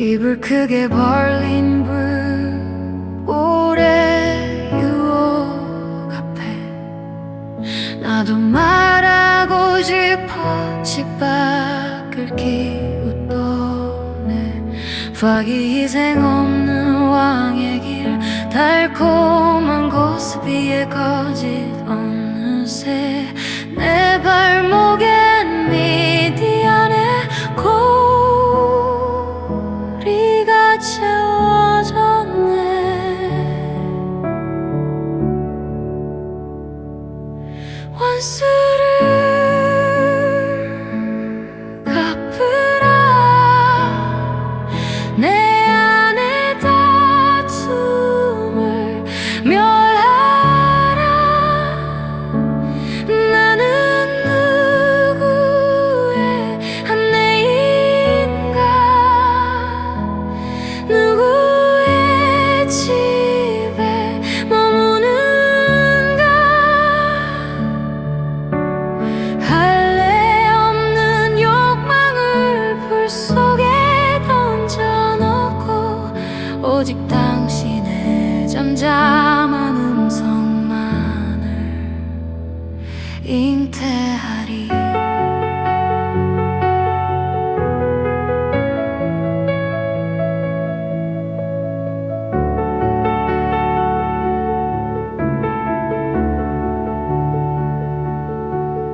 입을 크게 벌린 불 오래 유혹 앞에 나도 말하고 싶어 집 밖을 기웃도네 파기 희생 없는 왕의 길 달콤한 고스비의 거짓 어느새 내 발목엔 미디안의 고리가 채워졌네 원수를 갚으라 내 안의 다툼을 멸하라 나는 누구의 아내인가 누구의 집에 머무는가 할례 없는 욕망을 불 속에 던져놓고 오직 당신의 잠잠한 음성만을 잉태하리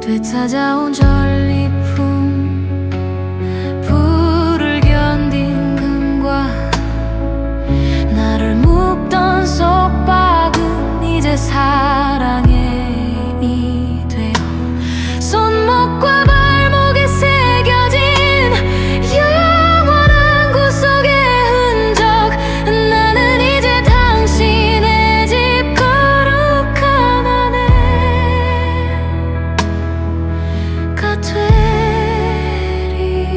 되찾아온 전리품 불을 견딘 금과 나를 묶던 속박은 이제 사랑의 힘이 되어 손목과 발목에 새겨진 영원한 구속의 흔적 나는 이제 당신의 집 거룩한 아내가 되리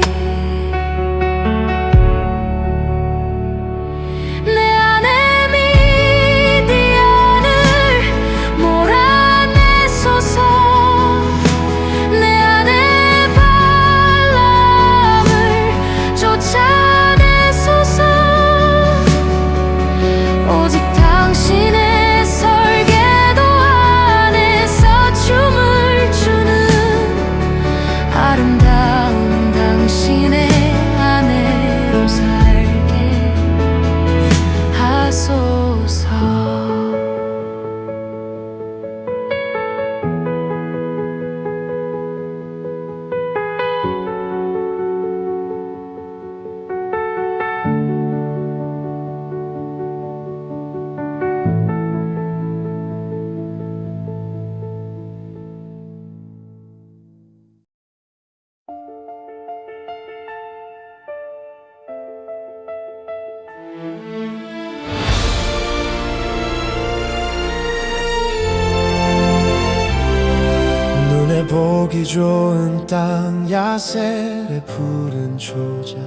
내 안에 미디안을 몰아내소서 내 안에 발람을 쫓아내소서 오직 당신의 설계도 안에서 춤을 추는 아름다운 당신의 아내로 살게 하소서 눈에 보기 좋은 땅 야셀의 푸른 초장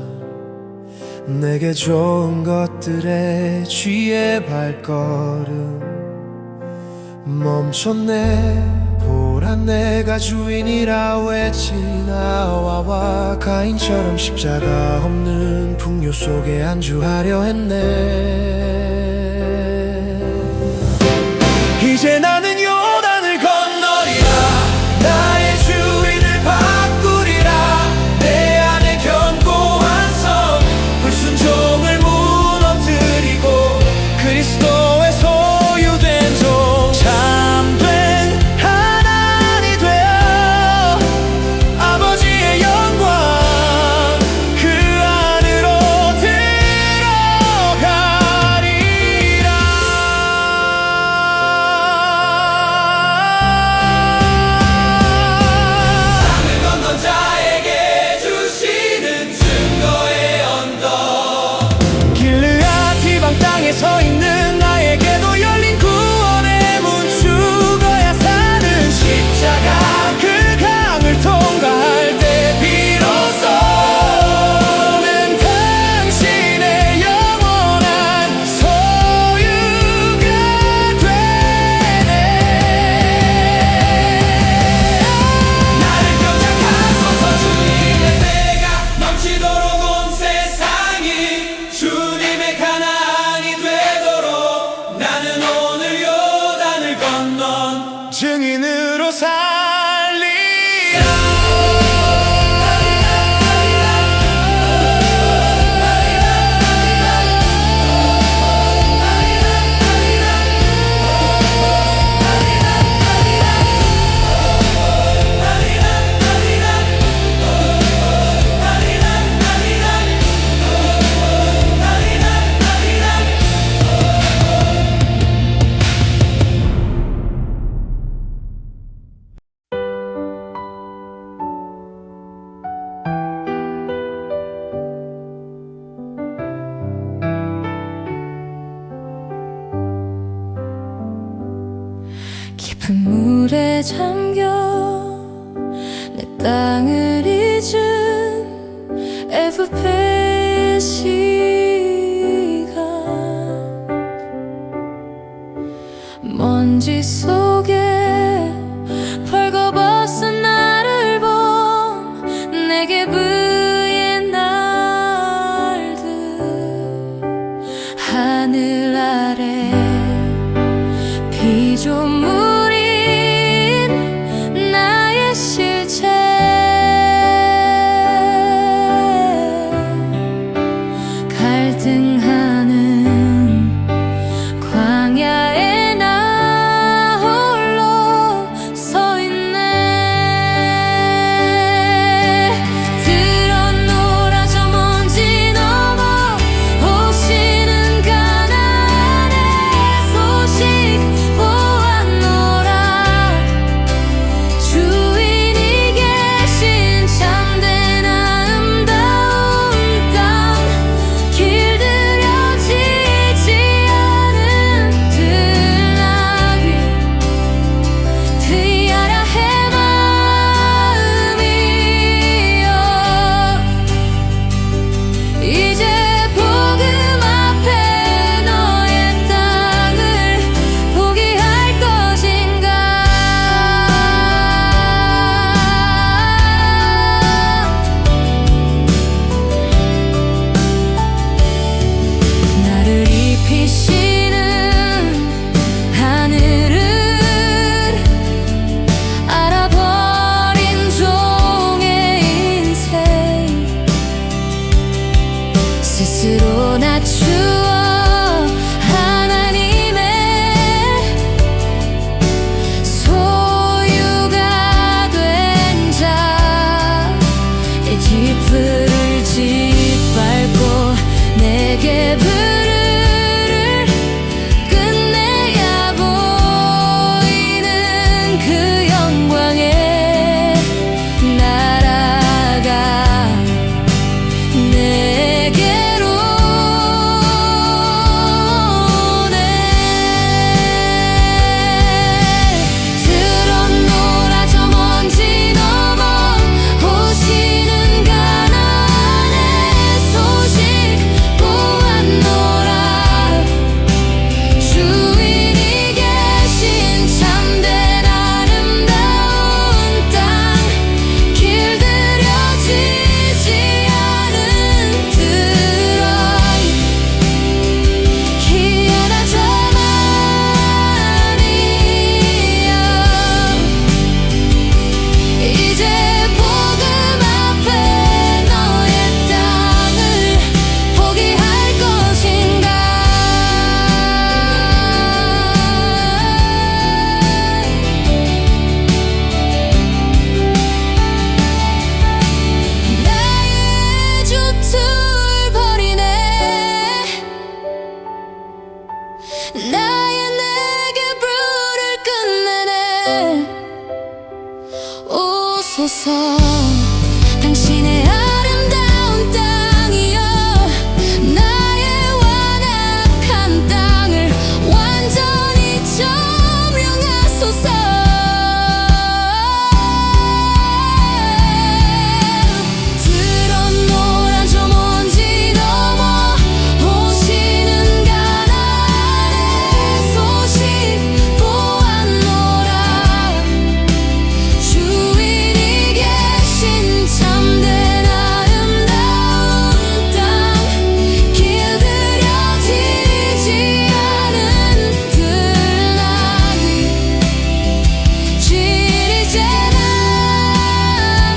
내게 좋은 것들에 취해 발걸음 멈췄네 보라 내가 주인이라 외친 아와와 가인처럼 십자가 없는 풍요 속에 안주하려 했네 이제 나는 요단을 건너리라 나의 주인을 바꾸리라 내 안에 견고한 성 불순종을 무너뜨리고 그리스도의 소유된 종 참된 하나님 되어 아버지의 영광 그 안으로 들어가 눈물에 잠겨 내 땅을 잊은 에브페의 시간 먼지 속에 벌거벗은 나를 봄 내게 부인 날들 하늘 아래 피조물인 나의 실체 갈등하는 광야에 나 홀로 서 있네 들었노라 저 먼지 넘어 오시는 가나안의 소식 보았노라 주인이 계신 참된 아름다운 땅 길들여지지 않은 들나귀 트야라의 마음이여 이제 복음 앞에 너의 땅을 포기할 것인가 나를 입히시는 하늘을 알아버린 종의 인생 스스로 낮추어 하나님의 소유가 된 자 이집트를 짓밟고 내게 부르를 끝내야 보이는 그 영광의 나라가 내게로 오네 들었노라 저 먼지 넘어 오시는 가나안의 소식 보았노라 주인이 계신 참된 아름다운 땅 길들여지지 않은 드라이 기어나 저 맘이여 이제 복음 앞에 너의 땅을 포기할 것인가 나의 주투를 버리네 나의 내게 불을 끝내네 오소서 당신의 아름다운 땅이여 나의 완악한 땅을 완전히 점령하소서 들었노라 저 먼지 넘어 오시는 가나안의 소식 보았노라 주인이 계신 참된 아름다운 땅 길들여지지 않은 들나귀 지리제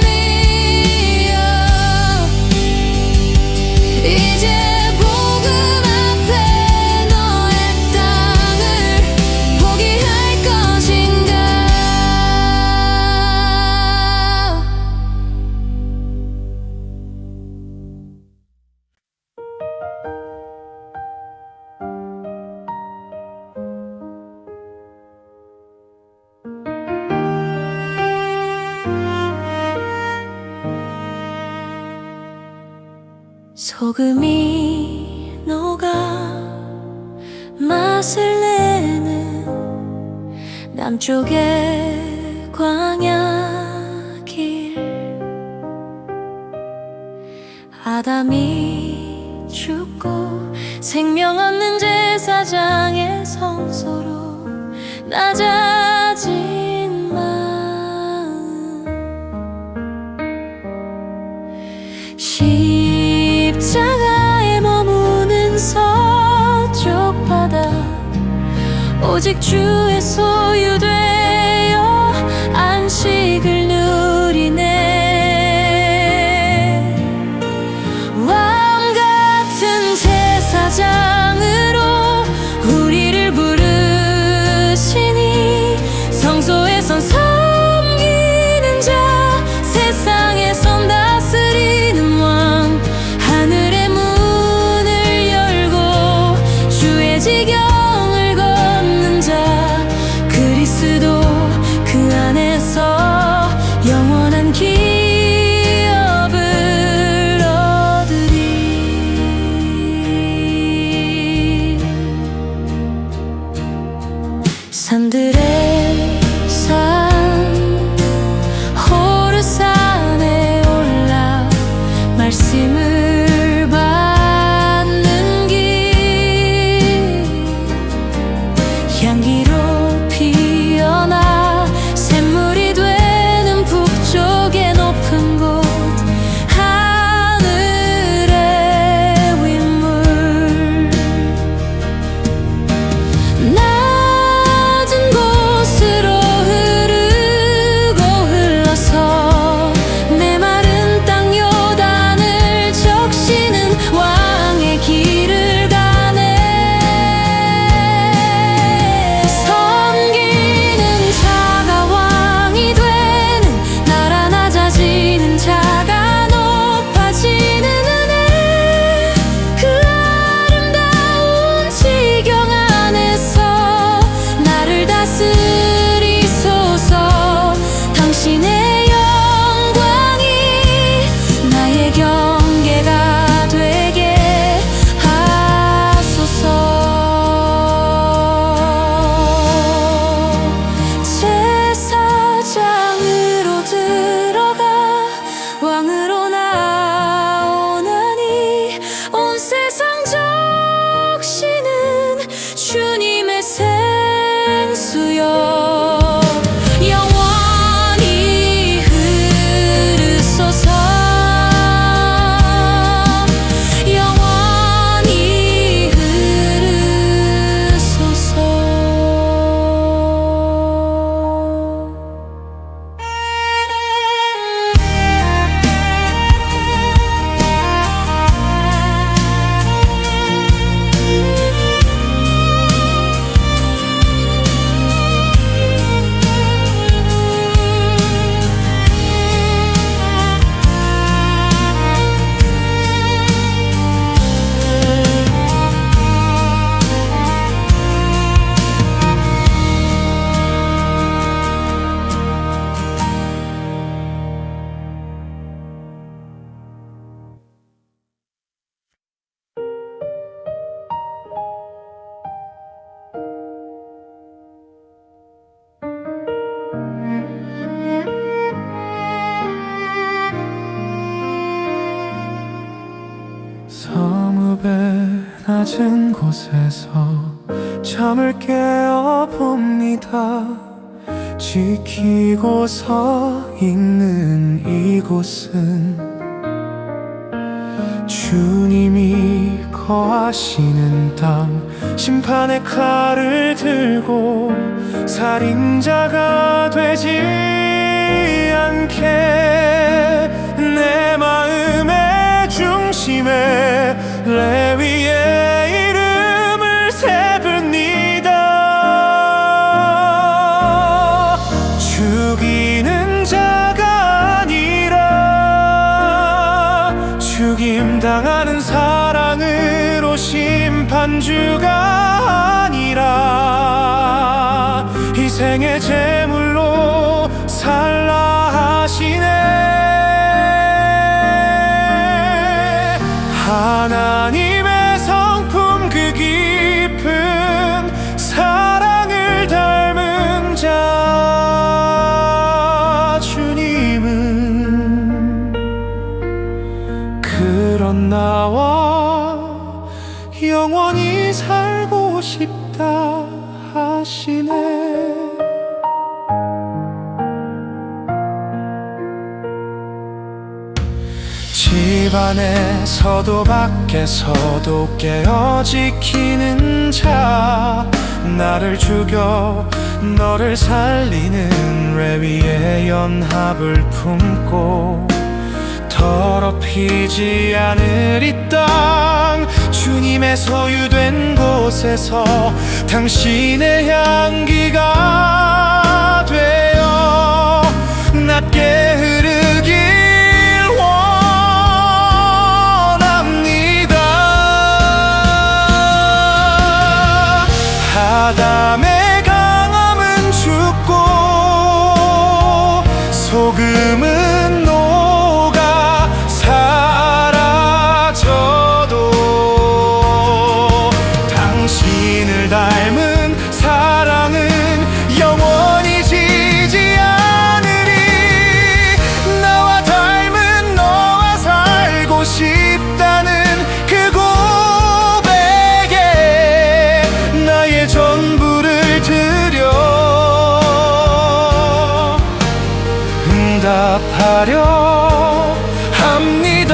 남이여 이제 복음 앞에 너의 땅을 포기할 것인가 소금이 녹아 맛을 내는 남쪽의 광야길 아담이 죽고 생명 얻는 제사장의 성소로 낮아진 마음 십자가에 머무는 서쪽 바다 오직 주의 소유되어 안식을 누리네 왕 같은 제사장으로 우리를 부르시니 성소에선 섬기는 자 세상에선 다스리는 왕 하늘의 문을 열고 주의 지경을 걷는 자 그리스도 그 안에서 영원한 기업을 얻으리 산들의 산 호르산에 올라 말씀을 받는 길 향기로 피어나 샘물이 되는 북쪽의 높은 곳 하늘의 윗물 낮은 곳으로 흐르고 흘러서 메마른 땅 요단을 적시는 왕의 길을 가네 섬기는 자가 왕이 되는 나라 낮아지는 자가 높아지는 은혜 그 아름다운 지경 안에서 나를 다스리소서 당신의 영광이 나의 경계가 되게 하소서 제사장으로 들어가 왕으로 나오나니 온 세상 적시는 주님의 생수여 영원히 흐르소서 영원히 성읍의 낮은 곳에서 잠을 깨어 봅니다. 지키고서 있는 이곳은 주님이 거하시는 땅 심판의 칼을 들고 살인자가 되지 않게 내 마음의 중심에 레위의 이름을 세웁니다. 죽이는 자가 아니라 죽임당하는 사랑으로 심판주가 아니라 희생의 제물로 살라 하시네. 하나님의 성품 그 깊은 사랑을 닮은 자 영원히 살고 싶다 하시네. 집안에서도 밖에서도 깨어 지키는 자, 나를 죽여 너를 살리는 레위의 연합을 품고 더럽히지 않을 이 땅, 주님의 소유된 곳에서 당신의 향기가 되어 낮게 흐르길 원합니다. 아담의 강함은 죽고 소금은 녹아 사라져도 당신을 닮은 사랑은 영원히 지지 않으리. 나와 닮은 너와 살고 싶다는 그 고백에 나의 전부를 드려 응답하려 합니다.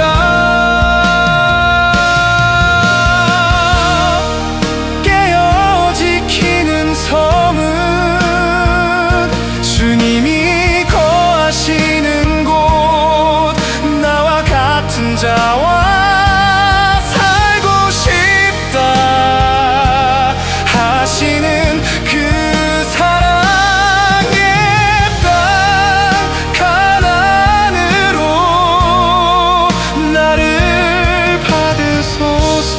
깨어 지키는 성은 주님이 거하시는 곳, 나와 같은 자와 살고 싶다 하시는 그 사랑의 땅 가나안으로 나를 받으소서.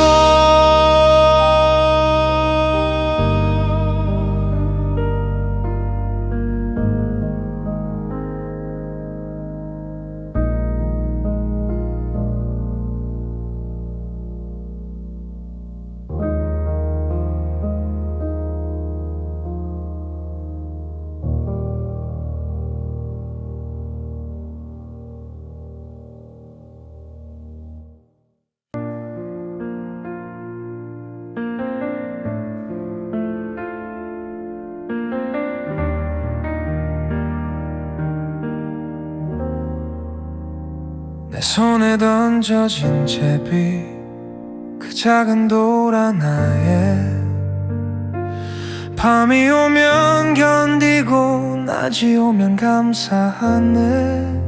내 손에 던져진 제비, 그 작은 돌 하나에 밤이 오면 견디고 낮이 오면 감사하네.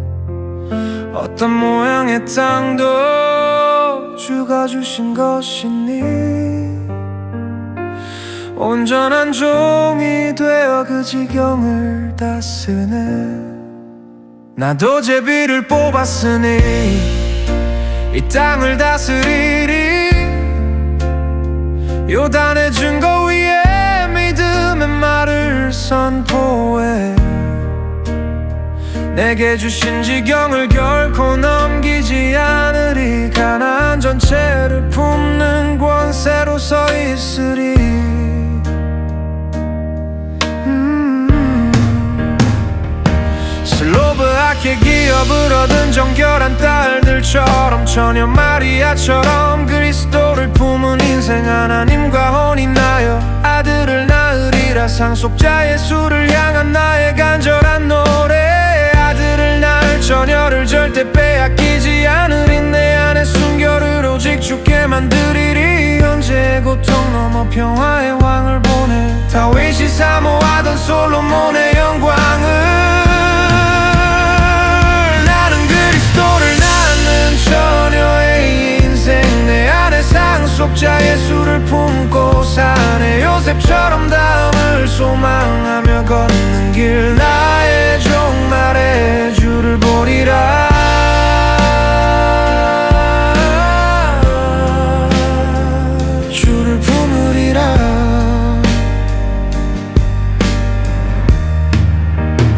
어떤 모양의 땅도 주가 주신 것이니 온전한 종이 되어 그 지경을 다스네. 나도 제비를 뽑았으니 이 땅을 다스리리. 요단의 증거 위에 믿음의 말을 선포해. 내게 주신 지경을 결코 넘기지 않으리. 가나안 전체를 품는 권세로 서 있으리. 슬로브하게 기업을 얻은 정결한 딸들처럼, 처녀 마리아처럼 그리스도를 품은 인생, 하나님과 혼인하여 아들을 낳으리라. 상속자 예수를 향한 나의 간절한 노래. 아들을 낳을 처녀를 절대 빼앗기지 않으리. 내 안에 순결을 오직 주께 만드리리. 현재의 고통 넘어 평화의 왕을 보내. 다윗이 사모하던 솔로몬의 영광을, 그리스도를 낳는 처녀의 인생, 내 안에 상속자 예수를 품고 사네. 요셉처럼 다음을 소망하며 걷는 길, 나의 종말에 주를 보리라. 주를 품으리라.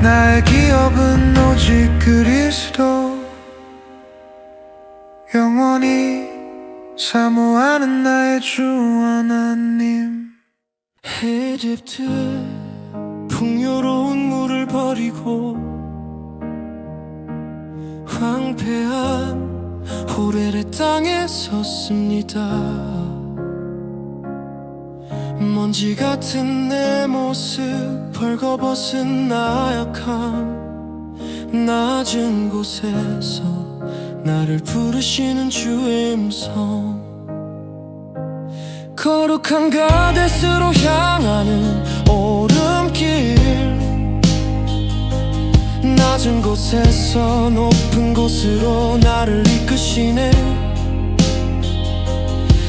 나의 기업은 오직 그리스도, 영원히 사모하는 나의 주 하나님. 이집트 풍요로운 물을 버리고 황폐한 호레레 땅에 섰습니다. 먼지 같은 내 모습 벌거벗은 나약함 낮은 곳에서 나를 부르시는 주의 음성 거룩한 가데스로 향하는 오름길 낮은 곳에서 높은 곳으로 나를 이끄시네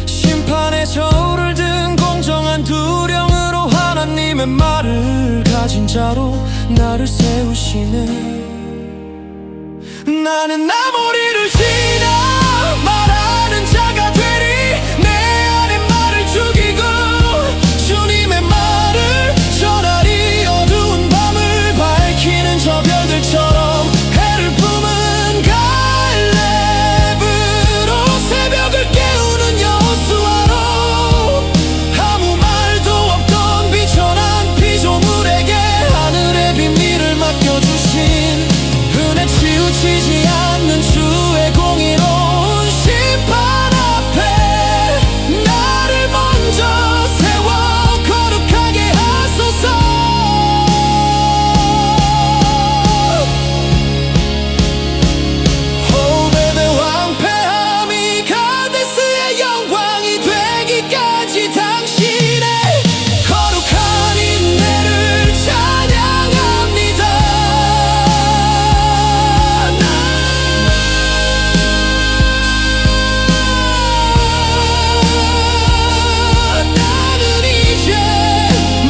심판의 저울을 든 공정한 두령으로 하나님의 말을 가진 자로 나를 세우시네 나는 나무리를 지나 말하는 자가 되리 내 안에 말을 죽이고 주님의 말을 전하리 어두운 밤을 밝히는 저 별들처럼 해를 품은 갈렙으로 새벽을 깨우는 여호수아로 아무 말도 없던 비천한 피조물에게 하늘의 비밀을 맡겨주신 은혜 치우치지 않는 주의 공의로운 심판 앞에 나를 먼저 세워 거룩하게 하소서 호렙의 황폐함이 가데스의 영광이 되기까지 당신의 거룩한 인내를 찬양합니다 나는 이제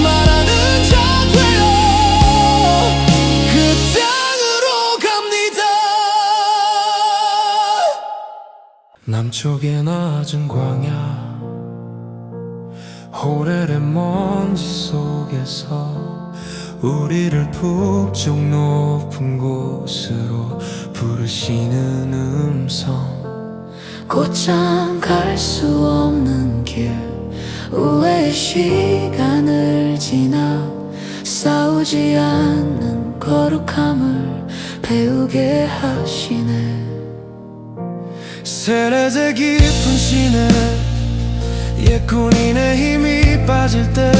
말하는 자 되어 그 땅으로 갑니다 남쪽의 낮은 광야 호렐의 먼지 속에서 우리를 북쪽 높은 곳으로 부르시는 음성 곧장 갈 수 없는 길 우회의 시간을 지나 싸우지 않는 거룩함을 배우게 하시네 세례제 깊은 시내 옛 군인의 힘이 빠질 때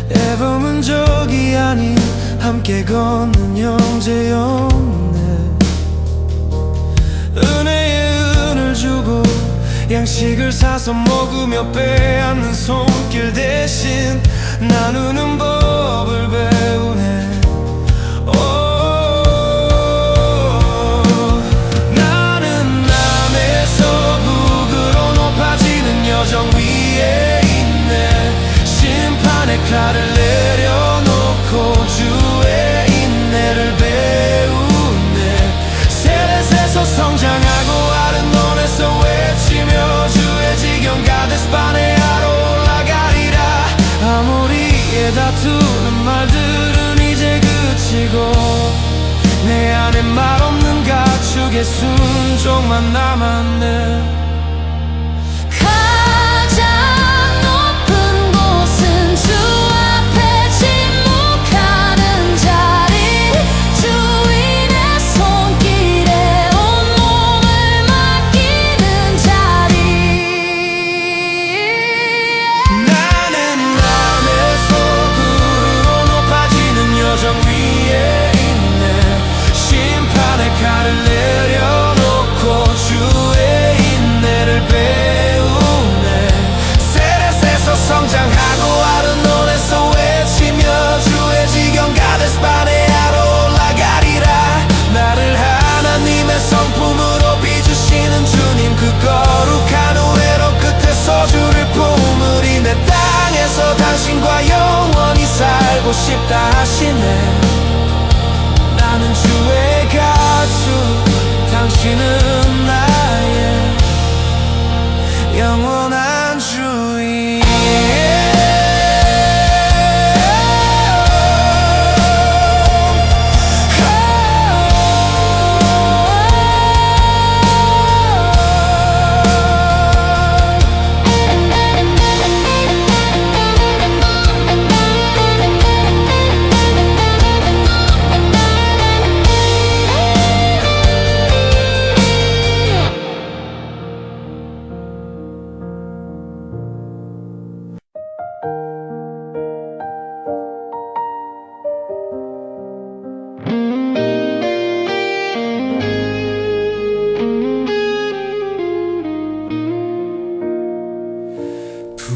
앨범은 적이 아닌 함께 걷는 형제였네 은혜에 은을 주고 양식을 사서 먹으며 빼앗는 손길 대신 나누는 법을 배우네 나는 남에서 북으로 높아지는 여정 위에 있네 심판의 칼을 내려놓고 주의 인내를 배우네 세렛에서 성장하고 아르논에서 외치며 주의 지경 가데스 바네아로 올라가리라 아모리의 다투는 말들은 이제 그치고 내 안에 말 없는 가축의 순종만 남았네 가장 높은 곳은 주 앞에 침묵하는 자리 주인의 손길에 온몸을 맡기는 자리 나는 남에서 북으로 높아지는 여정 위에 있네 심판의 칼을 내려놓고 주의 인내를 배우네 세렛에서 성장하고 아르논에서 외치며 주의 지경 가데스 바네아로 올라가리라 나를 하나님의 성품으로 빚으시는 주님 그 거룩한 우애로 끝에서 주를 품으리 내 땅에서 당신과 영원히 살고 싶다 하시네 나는 주의 가축 당신은 나의 영원한 주인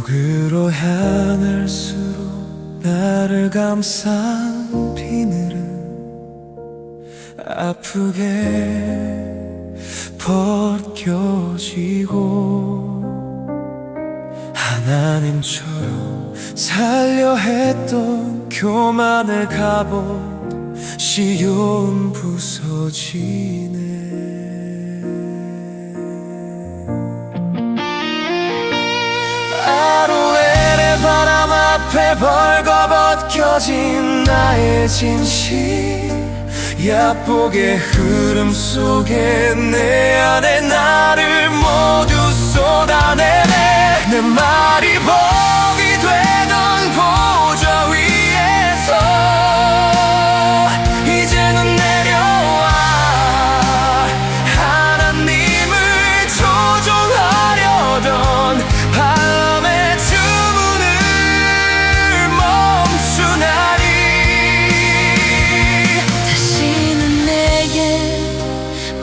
북으로 향할수록 나를 감싼 비늘은 아프게 벗겨지고 하나님처럼 살려 했던 교만의 갑옷 시온 부서지네. 아로엘의 바람 앞에 벌거벗겨진 나의 진실, 야복의 흐름 속에 내 안에 나를 모두 쏟아내네. 내 말이 복이 되던 보좌 위에서 이제는 내려와 하나님을 조종하려던 바람의 주문을 멈추나니. 다시는 내게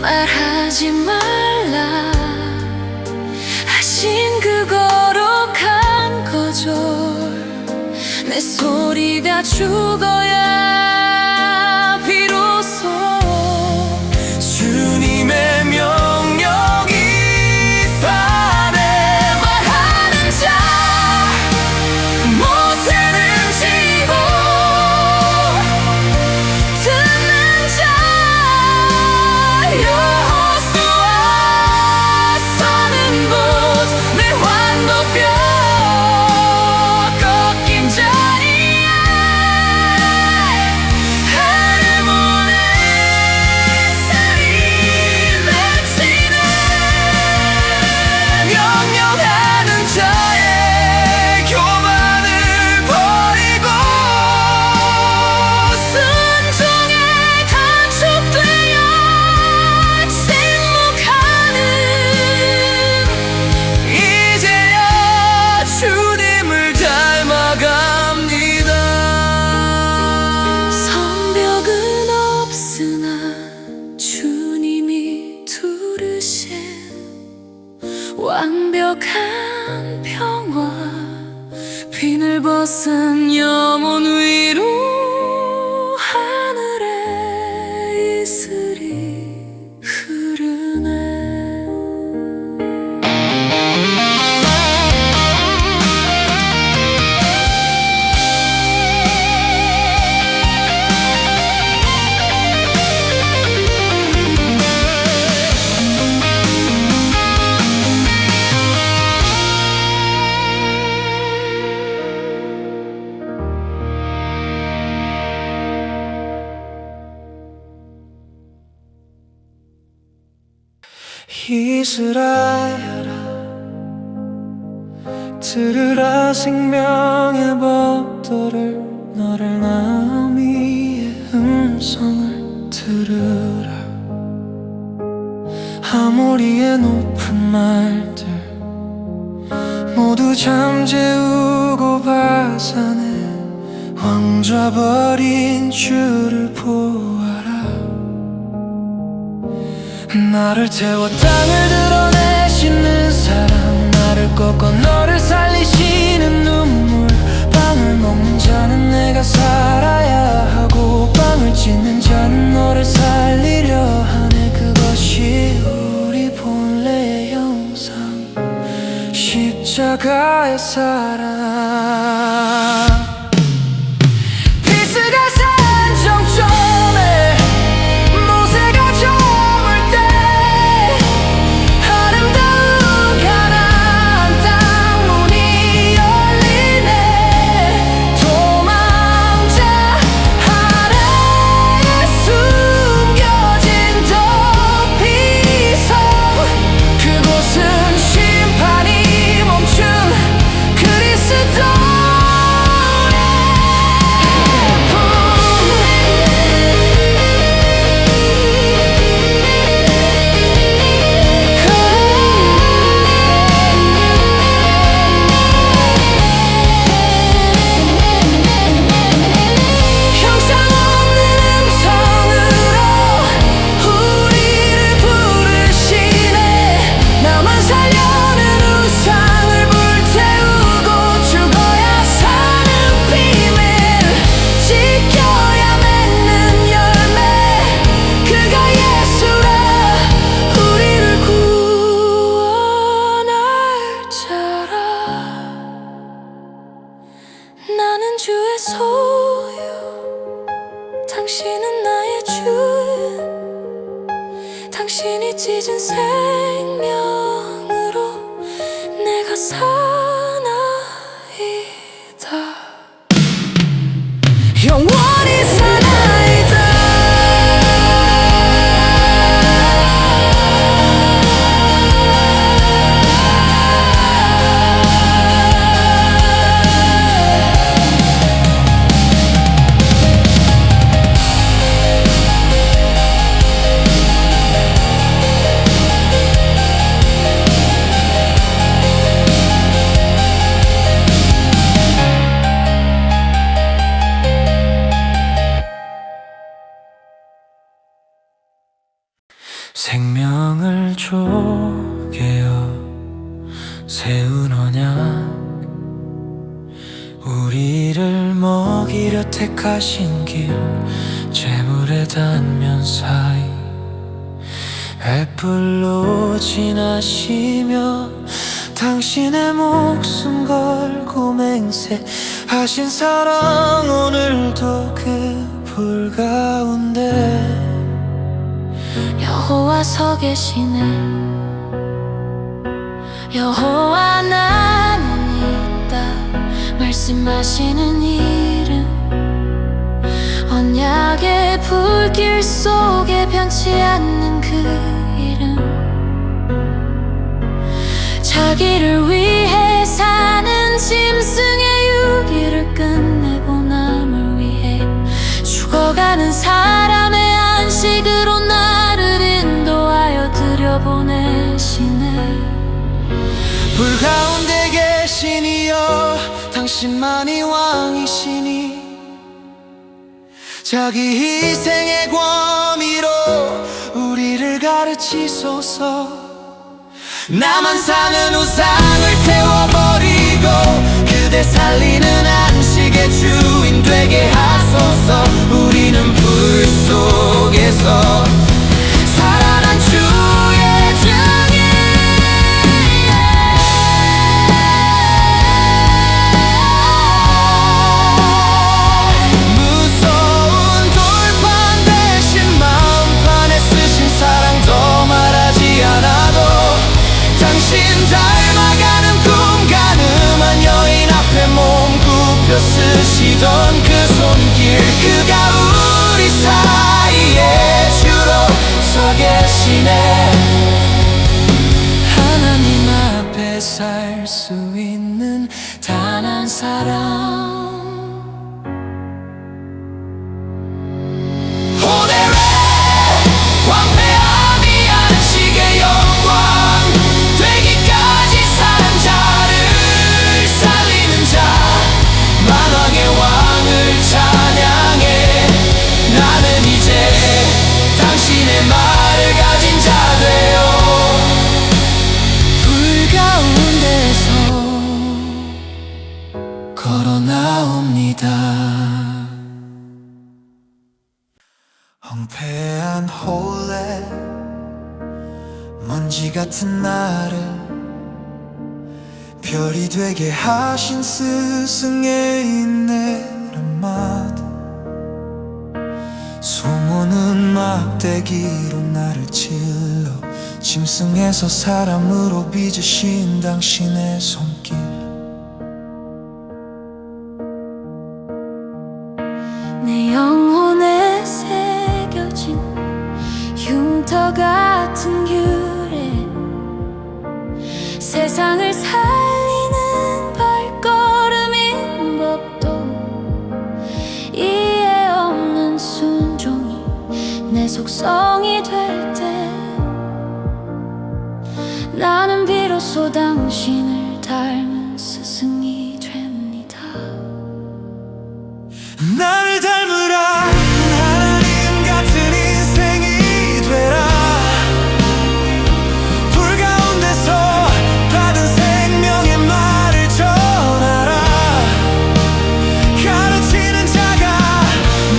말하지 말라 하신 그 거룩한 거절. 내 소리가 죽어야 비로소 주님의 명령이 사네. 말하는 자 모세는 지고 듣는 자 여호수아 서는 곳. 내 환도뼈 꺾인 자리에 하늘문에 살이 맺히네. 명령하는 자의 교만을 버리고 순종에 단축되어 침묵하는 이제야 주님을 닮아갑니다. 성벽은 없으나 주님이 두르신 완벽한 평화, 빈을 벗은 영혼 위로 하늘의 이슬이 흐르네. 이스라엘아, 들으라. 생명의 법도를 너를 나미의 음성을 들으라. 아모리의 높은 말들 모두 잠재우고 바산에 왕좌 버린 주를 보아라. 나를 태워 땅을 드러내시는 사랑, 나를 꺾어 너를 살리시는 눈물. 빵을 먹는 자는 내가 살아야 하고 빵을 찢는 자는 너를 살리려 하네. 그것이 우리 본래의 형상, 십자가의 사랑. 피스가 산 정점에 모세가 접을 때 아름다운 가나안 땅 문이 열리네. 도망자 아래에 숨겨진 덮이성, 그곳은 심판이 멈춘 그리스도 우주의 소유 당신은 나의 주인 당신이 찢은 생명으로 내가 사나이다 영원히 사나이다 생명을 쪼개어 세운 언약 우리를 먹이려 택하신 길 재물의 단면 사이 횃불로 지나시며 당신의 목숨 걸고 맹세하신 사랑 오늘도 그 불 가운데 여호와 서 계시네 여호와 나는 있다 말씀하시는 이름 언약의 불길 속에 변치 않는 그 이름 자기를 위해 사는 짐승의 유기를 끝내고 남을 위해 죽어가는 사람의 안식으로 나를 인도하여 들여보내시네 불 가운데 계신 이여 당신만이 왕이시니 자기 희생의 권위로 우리를 가르치소서 나만 사는 우상을 태워버리고 그대 살리는 안식의 주인 되게 하소서 우리는 불 속에서 살아난 주의 증인 무서운 돌판 대신 마음판에 쓰신 사랑 더 말하지 않아도 당신 닮아가는 꿈 가늠한 여인 앞에 몸 굽혀 쓰시던 그 손길 그가 우리 사이에 주로 서 계시네 하나님 앞에 살 수 있는 단 한 사람 오늘의 황폐함이 안식의 영광 되기까지 사는 자를 살리는 자 만왕의 왕을 찬양해 나는 이제 당신의 말을 가진 자 되어 불 가운데서 걸어 나옵니다 황폐한 홀레 먼지 같은 나를 별이 되게 하신 스승의 인내란마다 소모는 막대기로 나를 찔러 짐승에서 사람으로 빚으신 당신의 손길 내 영혼에 새겨진 흉터 같은 규례 세상을 살리는 발걸음인 법도 이해 없는 순종이 내 속성이 될 때 나는 비로소 당신을 닮은 스승이 됩니다 나를 닮으라 하나님 같은 인생이 되라 불 가운데서 받은 생명의 말을 전하라 가르치는 자가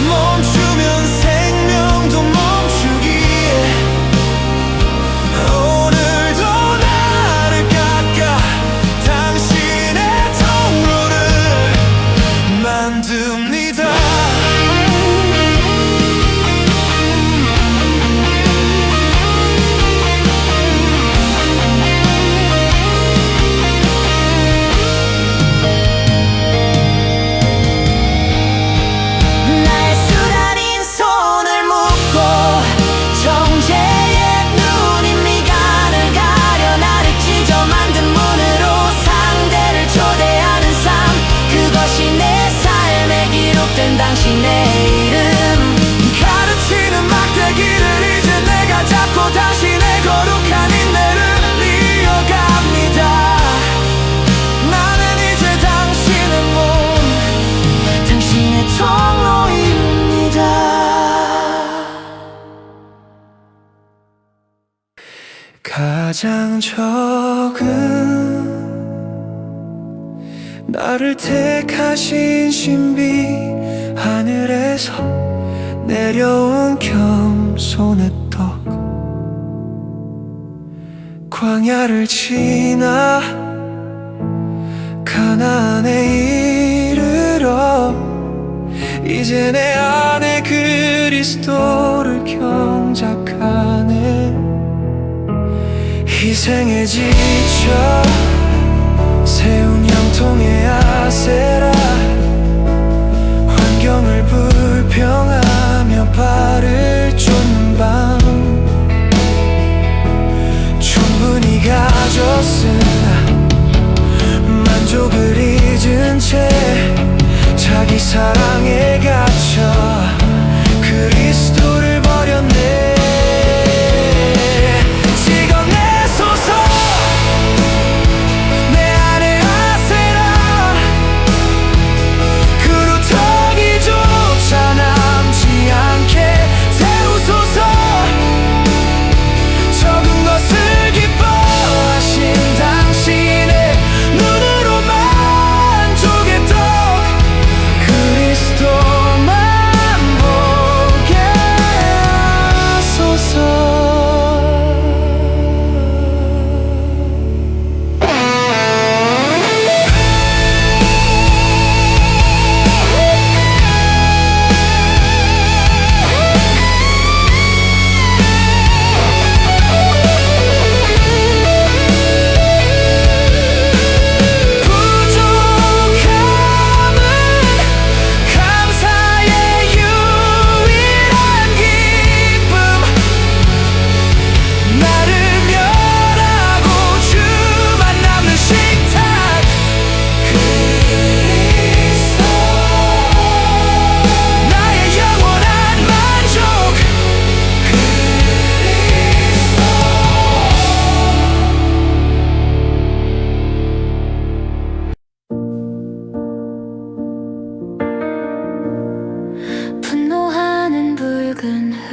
멈추면 생명도 멈추기에 오늘도 나를 깎아 당신 가장 적은 나를 택하신 신비 하늘에서 내려온 겸손의 떡 광야를 지나 가나안에 이르러 이제 내 안에 그리스도를 경작하네 희생에 지쳐 세운 양통의 아세라 환경을 불평하며 발을 쫓는 밤 충분히 가졌으나 만족을 잊은 채 자기 사랑에 갇혀 그리스도를 버렸네 찍어내소서 내 안에 아세라 그루터기조차 남지 않게 태우소서 적은 것을 기뻐하신 당신의 눈으로 만족의 떡 그리스도만 보게 하소서 부족함은 감사의 유일한 기쁨 나를 멸하고 주만 남는 식탁 그리스도 나의 영원한 만족 분노하는 붉은 흙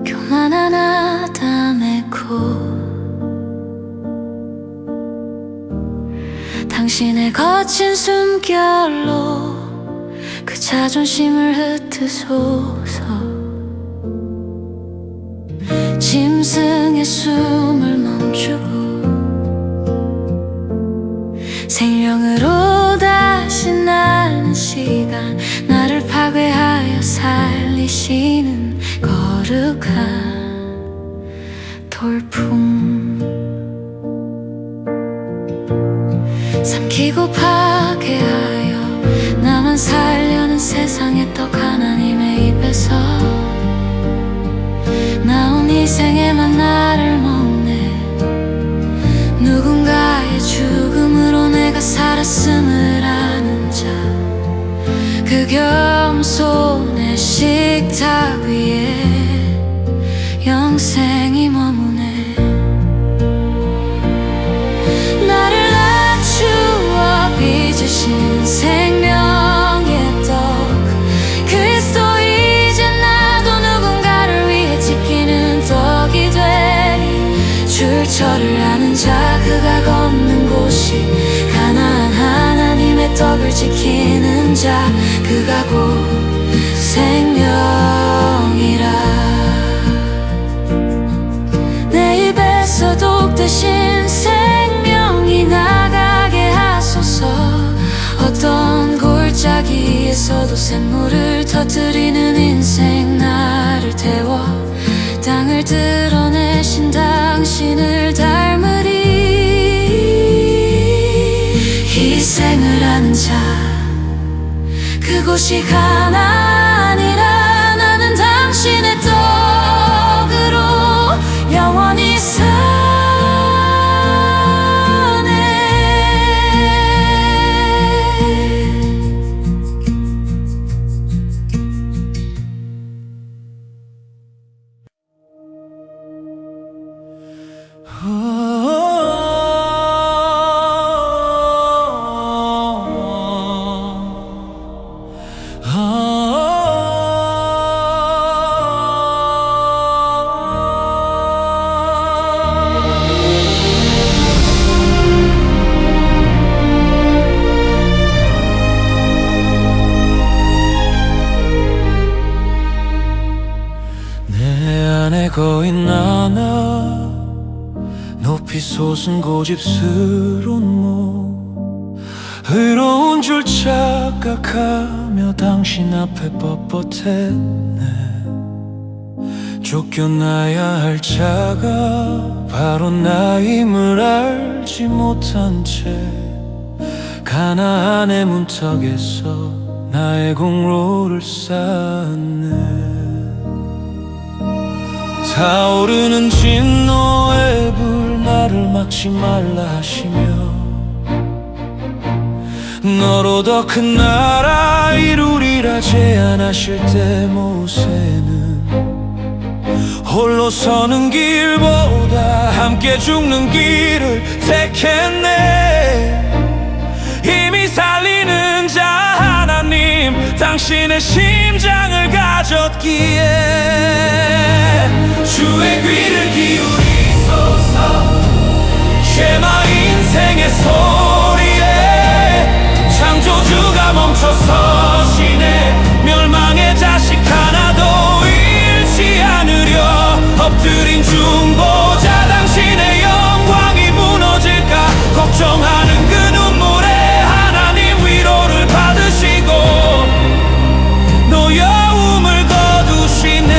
교만한 아담의 코 당신의 거친 숨결로 그 자존심을 흩으소서 짐승의 숨을 멈추고 생명으로 다시 나는 시간 나를 파괴하여 살리시는 거룩한 돌풍 삼키고 파괴하여 나만 살려는 세상의 떡 하나님의 입에서 나온 희생의 만나를 먹네 누군가의 죽음으로 내가 살았음을 아는 자 그 겸손의 식탁 위에 영생이 머무네 나를 낮추어 빚으신 생명의 떡 그리스도 이제 나도 누군가를 위해 지키는 떡이 되리 출처를 아는 자 그가 걷는 곳이 가나안 하나님의 떡을 지키는 자 그가 곧 생명이라 내 입에서 독대신 생명이 나가게 하소서 어떤 골짜기에서도 샘물을 터뜨리는 인생 나를 태워 땅을 드러내신 당신을 닮으리 희생을 하는 자 그곳이 가나안이라 나는 당신의 떡으로 영원히 사네 곳은 고집스러운 몸 의로운 줄 착각하며 당신 앞에 뻣뻣했네. 쫓겨나야 할 자가 바로 나임을 알지 못한 채 가나안의 문턱에서 나의 공로를 쌓네. 타오르는 진노의 불 나를 막지 말라 하시며 너로 더 큰 나라 이루리라 제안하실 때 모세는 홀로 서는 길보다 함께 죽는 길을 택했네. 힘이 살리는 자 하나님 당신의 심장을 가졌기에 주의 귀를 기울이소서. 쉐마 인생의 소리에 창조주가 멈춰서시네. 멸망의 자식 하나도 잃지 않으려 엎드린 중보자 당신의 영광이 무너질까 걱정하는 그 눈물에 하나님 위로를 받으시고 노여움을 거두시네.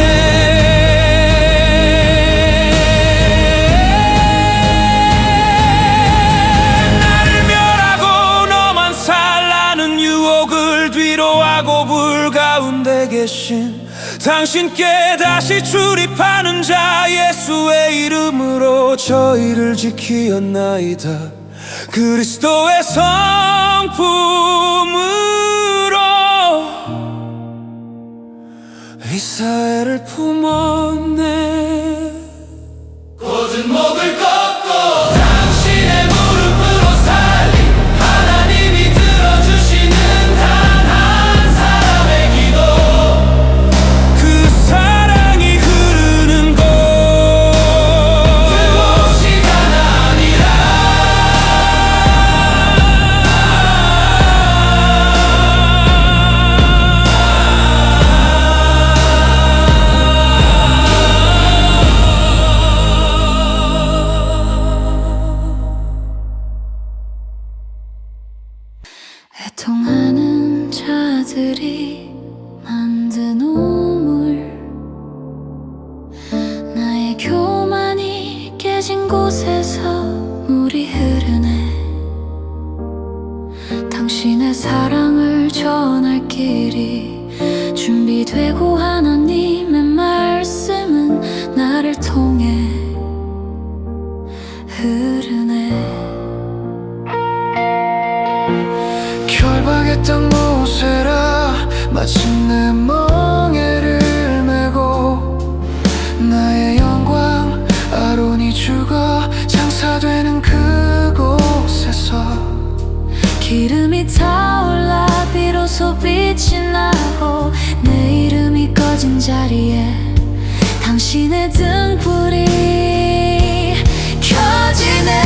나를 멸하고 너만 살라는 유혹을 뒤로하고 불 가운데 계신 당신께 다시 출입하는 자 예수의 이름으로 저희를 지키었나이다. 그리스도의 성품으로 이스라엘을 품었네. 곧은 목을 꺾고 당신의 무릎으로 살린 하나님이 들어주시는 단 한 사람의 기도. 그 사랑이 흐르는 곳 그곳이 가나안이라. 애통하는 자들이 만든 우물 나의 교만이 깨진 곳에서 물이 흐르네. 당신의 사랑을 전할 길이 준비되고 하나님의 말씀은 나를 통해 흐르네. 결박했던 모세라 마침내 멍에를 메고 나의 영광 아론이 죽어 장사되는 그곳에서 기름이 타올라 비로소 빛이 나고 내 이름이 꺼진 자리에 당신의 등불이 켜지네.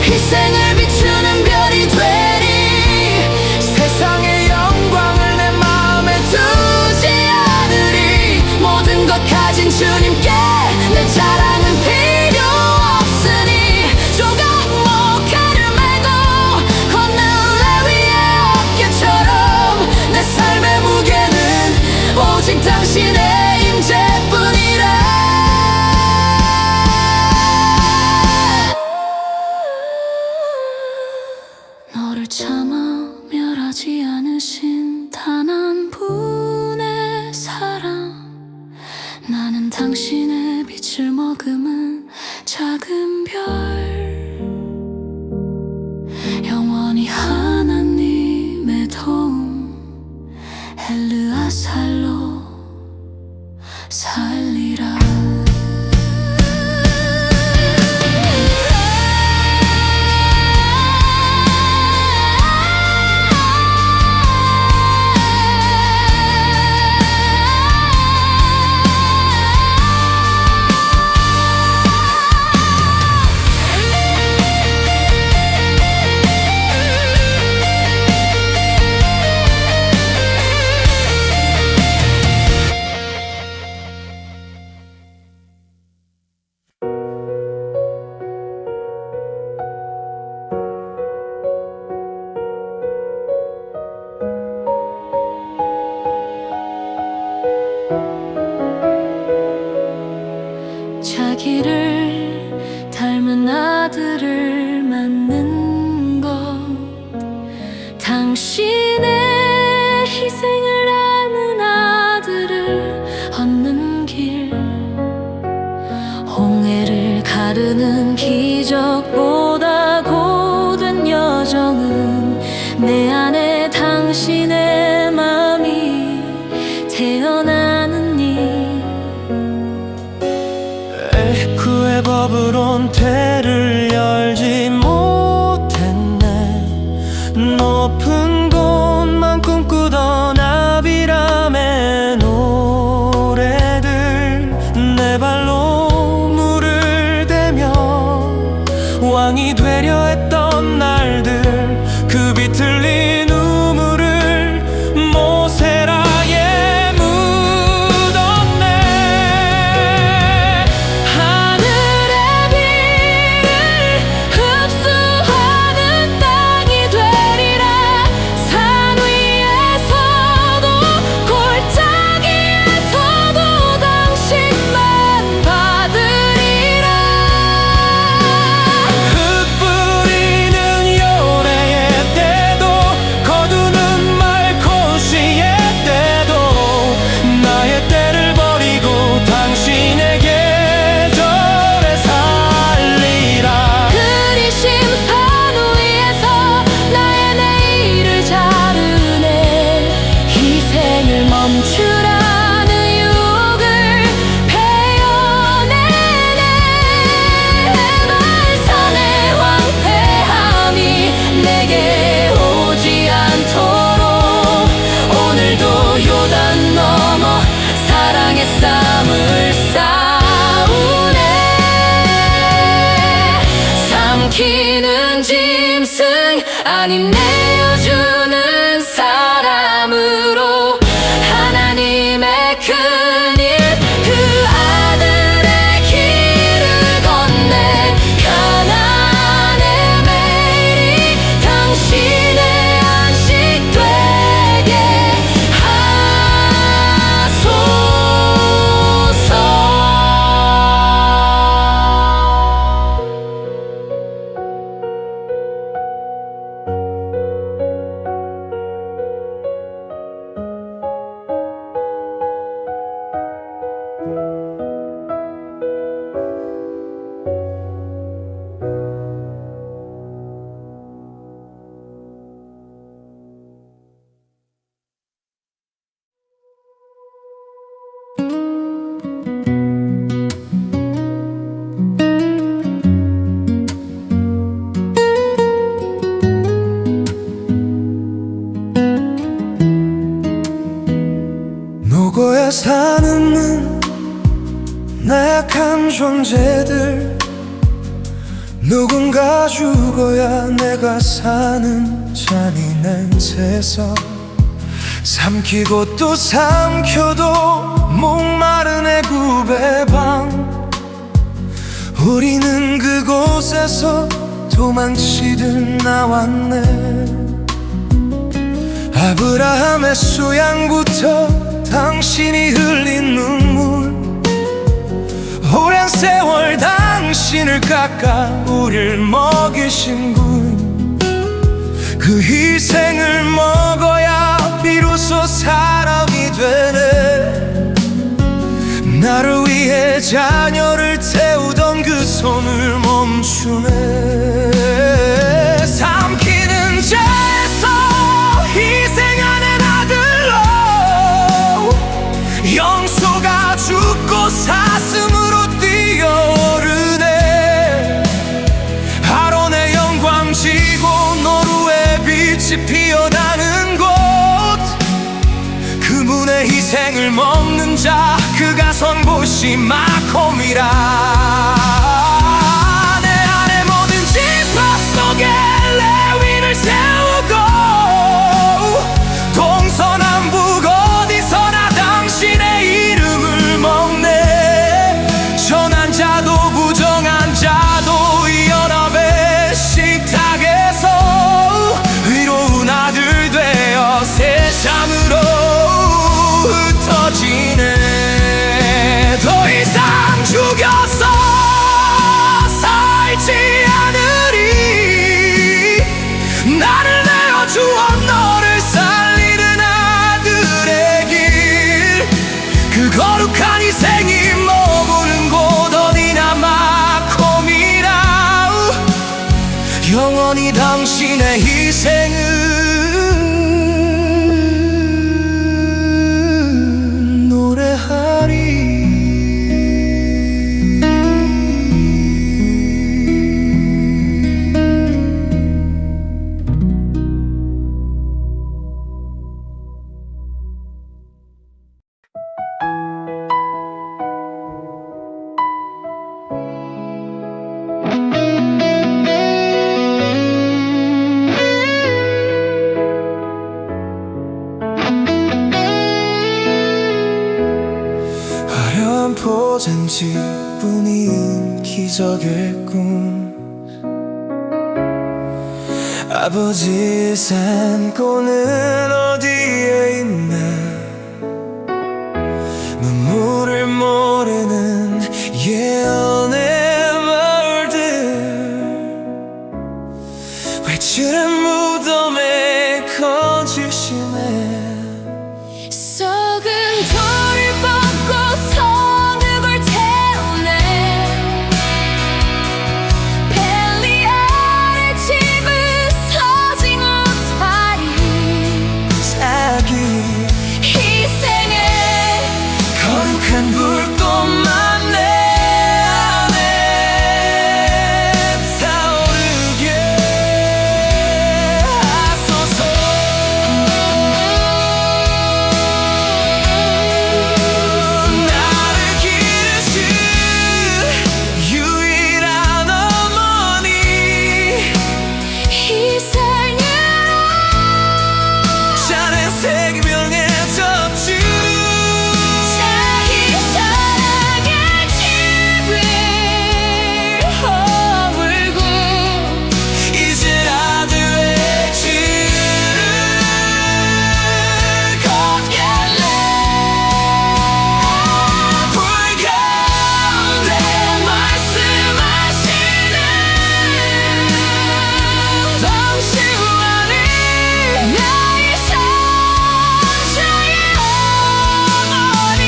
희생을 비추는 별이 되리. 세상의 영광을 내 마음에 두지 않으리. 모든 것 가진 주님께 내 자랑은 필요 없으니 조각 목화를 메고 걷는 레위의 어깨처럼 내 삶의 무게는 오직 당신의 임재뿐이라. 너를 참아 멸하지 않으신 단 한 분의 사랑. 나는 당신의 빛을 머금은 작은 별. 영원히 하나님의 도움 엘르아살로 살리라. 당신을 닮은 아들을 낳는 것, 당신의 희생을 아는 아들을 얻는 길, 홍해를 가르는 기적보다 고된 여정은 내 안에 당신의 마음이 태어나는 일. 구의 법으론 대를 열지 못했네. 높은 곳만 꿈꾸던 아비람의 노래들, 내 발로 물을 대며 왕이 되려 했던 날들, 그 비틀린 우물을 모세라에 묻었네. 하늘의 비를 흡수하는 땅이 되리라. 산 위에서도 골짜기에서도 당신만 받으리라. 흙 뿌리는 요래의 때도, 거두는 말코시의 때도, 나의 때를 버리고 당신의 계절에 살리라. 그리심 산 위에서 나의 내일을 자르네. 희생을 멈추라는 유혹을 베어내네. 말산의 황폐함이 내게 오지 않도록 오늘도 요단 넘어 사랑의 쌈을 싸우네. 삼키는 짐승 아닌 내어주는 사람으로 하나님의 큰일, 그 아들의 길을 건네. 가나안의 매일이 당신의 안식 되게 하소서. 노고에 사는 나약한 존재들, 누군가 죽어야 내가 사는 잔인한 세상, 삼키고 또 삼켜도 목마른 애굽의 방, 우리는 그곳에서 도망치듯 나왔네. 아브라함의 수양부터 당신이 흘린 눈물, 오랜 세월 당신을 깎아 우릴 먹이신 분, 그 희생을 먹어야 비로소 사람이 되네. 나를 위해 자녀를 태우던 그 손을 멈추네. 삼키는 자에서 희생하는 아들로 영소가 죽고 사슴으로 뛰어오르네. 아론의 영광 지고 노루의 빛이 피어나는 곳, 그분의 희생을 먹는 자, 그가 선보시 마콤이라. 내 안에 모든 지파 속에 레위인을 세우고, 동서남북 어디서나 당신의 이름을 먹네. 전한 자도 부정한 자도 이 연합의 식탁에서 의로운 아들 되어 세상으로 흩어지네. 더 이상 죽였어 영원히 당신의 희생은 노래하리. 화려한 포장지뿐인 기적의 꿈, 아버지의 산고는 어디에 있나. 눈물을 모르는 예언의 말들, 외출한 무덤에 건지시네. 썩은 돌을 벗고 성읍을 태우네. 벨리알의 집을 서진 못하리. 자기 희생의 거룩한 불꽃만 내 안에 타오르게 하소서. 나를 기르신 유일한 어머니, 희생으로 자넨 세계명의 젖주. 자기 사랑의 집을 허물고 이제 아들의 길을 걷겠네. 불 가운데 말씀하시는 당신만이 나의 산자의 어머니.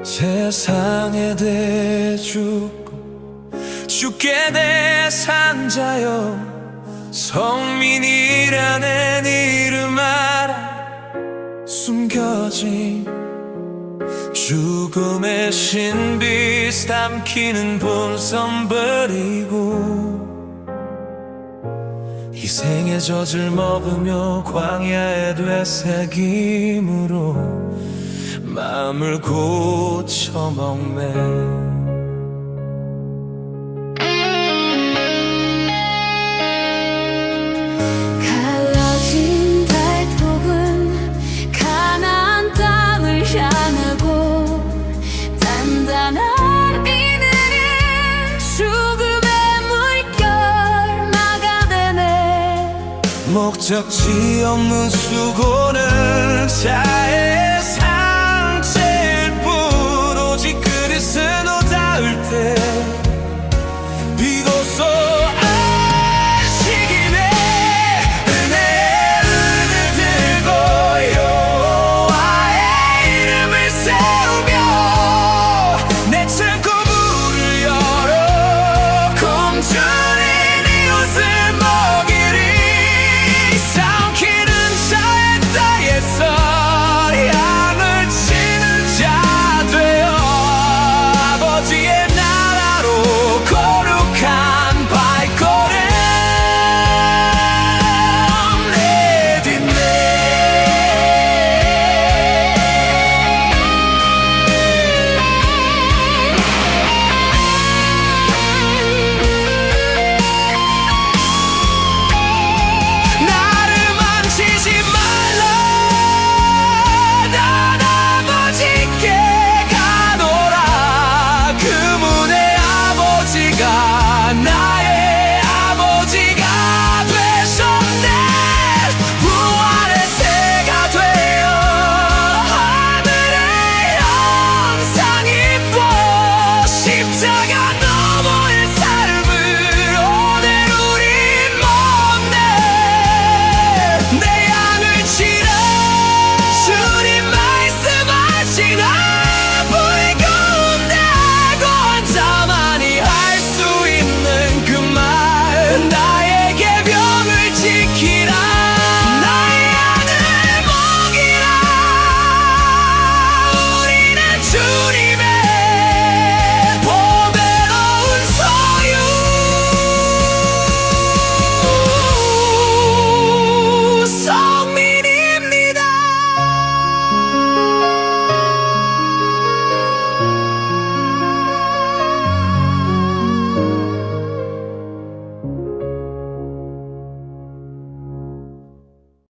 세상에 대해 죽고 죽게 될 산자여, 성민이라는 이름 알아. 숨겨진 죽음의 신비 삼키는 본성 버리고, 희생의 젖을 먹으며 광야의 되새김으로 마음을 고쳐 먹네. 갈라진 발톱은 가나안 땅을 향하고, 단단한 이늘은 죽음의 물결 막아대네. 목적지 없는 수고는